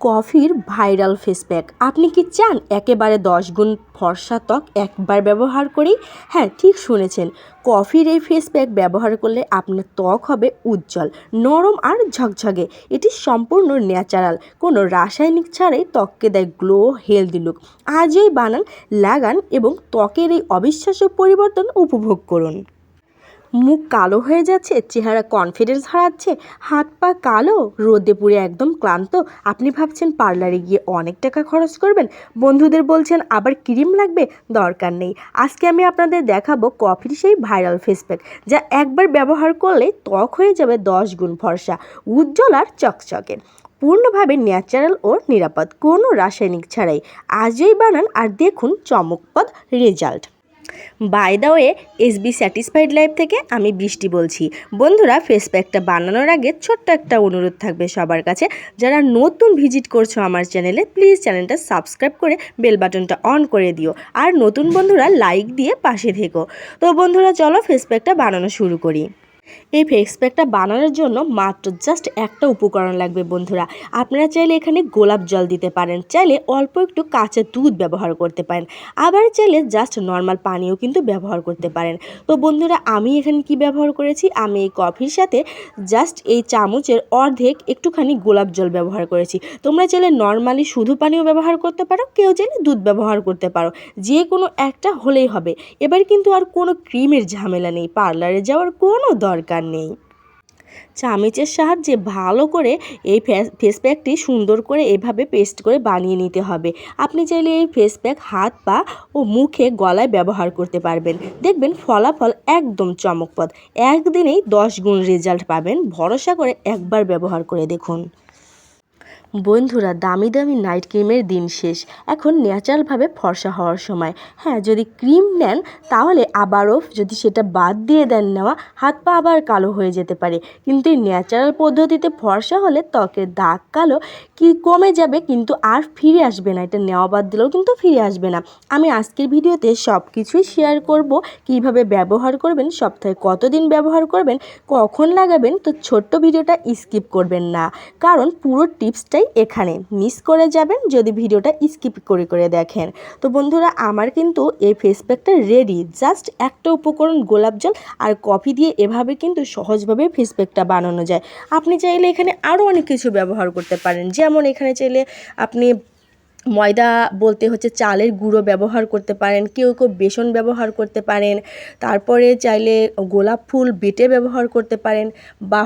কফির viral face pack. আপনি কি চান একেবারে 10 গুণ ফর্সা ত্বক একবার ব্যবহার করেই? হ্যাঁ, ঠিক শুনেছেন। কফির এই ফেস প্যাক ব্যবহার করলে আপনার ত্বক হবে উজ্জ্বল, নরম আর ঝকঝকে। এটি সম্পূর্ণ ন্যাচারাল, কোনো রাসায়নিক ছাড়াই ত্বককে দেয় গ্লো, হেলদি লুক। আজই বানান, লাগান এবং ত্বকের এই অবিশ্বাস্য পরিবর্তন উপভোগ করুন। মুখ কালো হয়ে যাচ্ছে, চেহারা কনফিডেন্স হারাচ্ছে, হাত পা কালো, রোদে পুড়ে একদম ক্লান্ত। আপনি ভাবছেন পার্লারে গিয়ে অনেক টাকা খরচ করবেন, বন্ধুদের বলছেন আবার ক্রিম লাগবে। দরকার নেই। আজকে আমি আপনাদের দেখাবো কফির সেই ভাইরাল ফেস প্যাক, যা একবার ব্যবহার করলে ত্বক হয়ে যাবে 10 গুণ ফর্সা, উজ্জ্বল আর চকচকে। পূর্ণভাবে ন্যাচারাল ও নিরাপদ, কোনো রাসায়নিক ছাড়াই। আজই বানান আর দেখুন চমকপ্রদ result. By the way, SB satisfied life থেকে আমি বৃষ্টি বলছি। বন্ধুরা, ফেস প্যাকটা বানানোর আগে ছোট্ট একটা অনুরোধ থাকবে সবার কাছে, যারা নতুন ভিজিট করছো আমার চ্যানেলে, প্লিজ চ্যানেলটা সাবস্ক্রাইব করে বেল বাটনটা অন করে দিও। আর নতুন বন্ধুরা লাইক দিয়ে পাশে থেকো। তো বন্ধুরা, চলো ফেস প্যাকটা বানানো শুরু করি। এই ফেস প্যাকটা বানানোর জন্য মাত্র জাস্ট একটা উপকরণ লাগবে বন্ধুরা। আপনারা চাইলে এখানে গোলাপ জল দিতে পারেন, চাইলে অল্প একটু কাঁচা দুধ ব্যবহার করতে পারেন, আবার চাইলে জাস্ট নর্মাল পানিও কিন্তু ব্যবহার করতে পারেন। তো বন্ধুরা, আমি এখানে কি ব্যবহার করেছি, আমি এই কফির সাথে জাস্ট এই চামচের অর্ধেক একটুখানি গোলাপ জল ব্যবহার করেছি। তোমরা চাইলে নর্মালি শুধু পানিও ব্যবহার করতে পারো, কেউ চাইলে দুধ ব্যবহার করতে পারো, যে কোনো একটা হলেই হবে। এবার কিন্তু আর কোনো ক্রিমের ঝামেলা নেই, পার্লারে যাওয়ার কোনো দরকার নেই। চামচের সাহায্যে ভালো করে এই ফেস প্যাকটি সুন্দর করে এভাবে পেস্ট করে বানিয়ে নিতে হবে। আপনি চাইলে এই ফেস প্যাক হাত পা ও মুখে গলায় ব্যবহার করতে পারবেন, দেখবেন ফলাফল একদম চমকপ্রদ। একদিনেই 10 গুণ রেজাল্ট পাবেন, ভরসা করে একবার ব্যবহার করে দেখুন। বন্ধুরা, দামি দামি নাইট ক্রিমের দিন শেষ, এখন ন্যাচারালভাবে ফর্সা হওয়ার সময়। হ্যাঁ, যদি ক্রিম নেন তাহলে আবারও যদি সেটা বাদ দিয়ে দেন নেওয়া, হাত পা আবার কালো হয়ে যেতে পারে। কিন্তু এই ন্যাচারাল পদ্ধতিতে ফর্সা হলে ত্বকের দাগ কালো কি কমে যাবে, কিন্তু আর ফিরে আসবে না। এটা নেওয়া বাদ দিলেও কিন্তু ফিরে আসবে না। আমি আজকের ভিডিওতে সব কিছুই শেয়ার করব, কিভাবে ব্যবহার করবেন, সপ্তাহে কতদিন ব্যবহার করবেন, কখন লাগাবেন। তো ছোট্ট ভিডিওটা স্কিপ করবেন না, কারণ পুরো টিপসটাই এখানে মিস করে যাবেন যদি ভিডিওটা স্কিপ করে করে দেখেন। তো বন্ধুরা, আমার কিন্তু এই ফেস প্যাকটা রেডি। জাস্ট একটা উপকরণ গোলাপ জল আর কফি দিয়ে এভাবে কিন্তু সহজভাবে ফেস প্যাকটা বানানো যায়। আপনি চাইলে এখানে আরও অনেক কিছু ব্যবহার করতে পারেন, যেমন এখানে চাইলে আপনি ময়দা বলতে হচ্ছে চালের গুঁড়ো ব্যবহার করতে পারেন, কেউ কেউ বেসন ব্যবহার করতে পারেন, তারপরে চাইলে গোলাপ ফুল বেটে ব্যবহার করতে পারেন, বা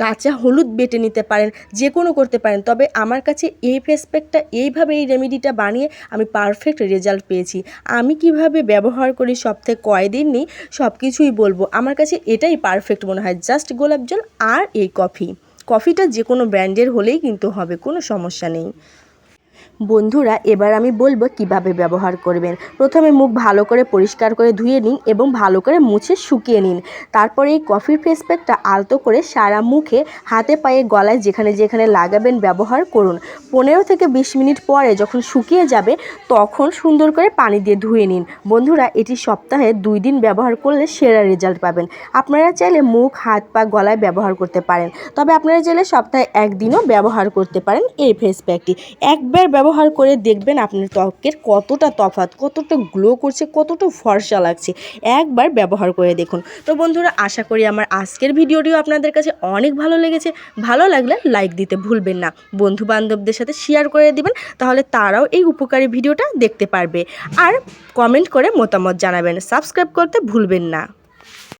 কাঁচা হলুদ বেটে নিতে পারেন, যে কোনো করতে পারেন। তবে আমার কাছে এই ফেস প্যাকটা এইভাবে এই রেমেডিটা বানিয়ে আমি পারফেক্ট রেজাল্ট পেয়েছি। আমি কিভাবে ব্যবহার করি, সপ্তাহে কয়দিন নিই, সব কিছুই বলবো। আমার কাছে এটাই পারফেক্ট মনে হয়, জাস্ট গোলাপ জল আর এই কফিটা যে কোনো ব্র্যান্ডের হলেই কিন্তু হবে, কোনো সমস্যা নেই। বন্ধুরা, এবার আমি বলবো কিভাবে ব্যবহার করবেন। প্রথমে মুখ ভালো করে পরিষ্কার করে ধুয়ে নিন এবং ভালো করে মুছে শুকিয়ে নিন। তারপরে এই কফির ফেস প্যাকটা আলতো করে সারা মুখে, হাতে পায়ে গলায় যেখানে যেখানে লাগাবেন ব্যবহার করুন। 15 থেকে 20 মিনিট পরে যখন শুকিয়ে যাবে, তখন সুন্দর করে পানি দিয়ে ধুয়ে নিন। বন্ধুরা, এটি সপ্তাহে 2 দিন ব্যবহার করলে সেরা রেজাল্ট পাবেন। আপনারা চাইলে মুখ, হাত পা, গলায় ব্যবহার করতে পারেন, তবে আপনারা চাইলে সপ্তাহে 1 দিনও ব্যবহার করতে পারেন এই ফেস প্যাকটি। একবার ব্যবহার করে দেখবেন আপনার ত্বকের কতটা তফাৎ, কতটা গ্লো করছে, কতটা ফর্সা লাগছে। একবার ব্যবহার করে দেখুন। তো বন্ধুরা, আশা করি আমার আজকের ভিডিওটিও আপনাদের কাছে অনেক ভালো লেগেছে। ভালো লাগলে লাইক দিতে ভুলবেন না, বন্ধু বান্ধবদের সাথে শেয়ার করে দিবেন, তাহলে তারাও এই উপকারী ভিডিওটা দেখতে পারবে। আর কমেন্ট করে মতামত জানাবেন, সাবস্ক্রাইব করতে ভুলবেন না।